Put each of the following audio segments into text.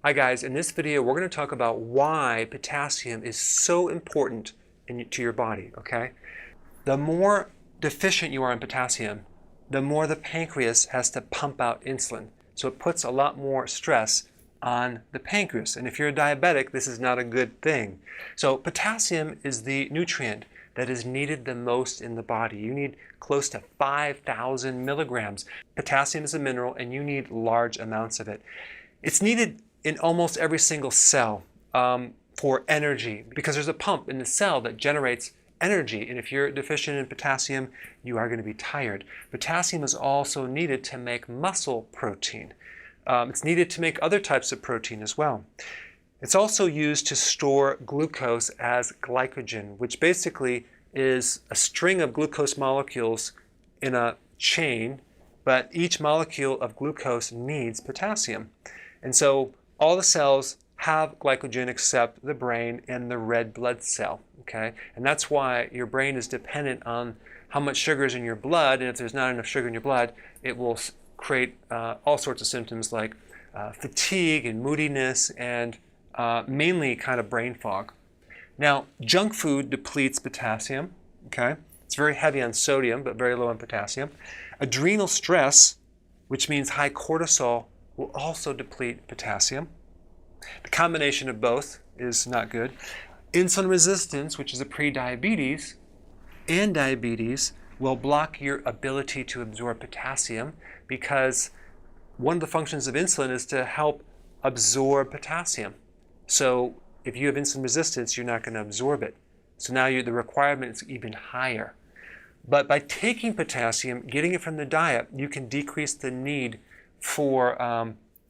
Hi guys, in this video we're going to talk about why potassium is so important to your body, okay? The more deficient you are in potassium, the more the pancreas has to pump out insulin. So it puts a lot more stress on the pancreas. And if you're a diabetic, this is not a good thing. So potassium is the nutrient that is needed the most in the body. You need close to 5,000 milligrams. Potassium is a mineral and you need large amounts of it. It's needed in almost every single cell for energy because there's a pump in the cell that generates energy, and if you're deficient in potassium, you are going to be tired. Potassium is also needed to make muscle protein. It's needed to make other types of protein as well. It's also used to store glucose as glycogen, which basically is a string of glucose molecules in a chain, but each molecule of glucose needs potassium. And so all the cells have glycogen except the brain and the red blood cell, okay? And that's why your brain is dependent on how much sugar is in your blood, and if there's not enough sugar in your blood, it will create all sorts of symptoms like fatigue and moodiness and mainly kind of brain fog. Now, junk food depletes potassium, okay? It's very heavy on sodium, but very low on potassium. Adrenal stress, which means high cortisol, will also deplete potassium. The combination of both is not good. Insulin resistance, which is a pre-diabetes, and diabetes will block your ability to absorb potassium because one of the functions of insulin is to help absorb potassium. So if you have insulin resistance, you're not going to absorb it. So now the requirement is even higher. But by taking potassium, getting it from the diet, you can decrease the need for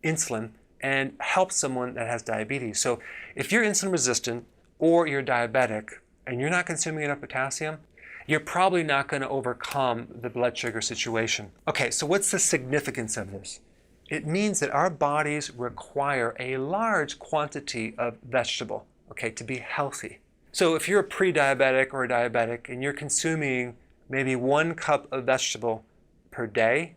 insulin and help someone that has diabetes. So if you're insulin resistant or you're diabetic and you're not consuming enough potassium, you're probably not going to overcome the blood sugar situation. Okay, so what's the significance of this? It means that our bodies require a large quantity of vegetable, okay, to be healthy. So if you're a pre-diabetic or a diabetic and you're consuming maybe 1 cup of vegetable per day,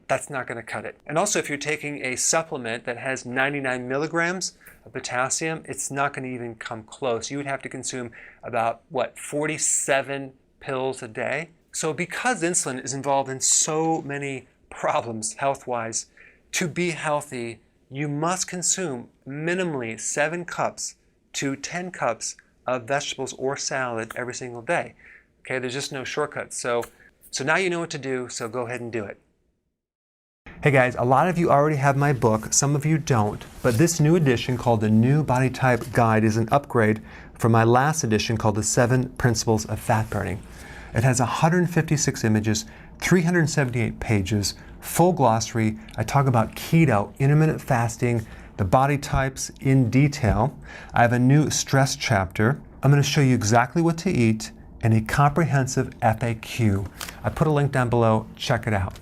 that's not going to cut it. And also if you're taking a supplement that has 99 milligrams of potassium, it's not going to even come close. You would have to consume about, 47 pills a day? So because insulin is involved in so many problems health-wise, to be healthy, you must consume minimally 7 cups to 10 cups of vegetables or salad every single day. Okay, there's just no shortcuts. So now you know what to do, so go ahead and do it. Hey guys, a lot of you already have my book, some of you don't, but this new edition called the New Body Type Guide is an upgrade from my last edition called the 7 Principles of Fat Burning. It has 156 images, 378 pages, full glossary. I talk about keto, intermittent fasting, the body types in detail. I have a new stress chapter. I'm going to show you exactly what to eat and a comprehensive FAQ. I put a link down below, check it out.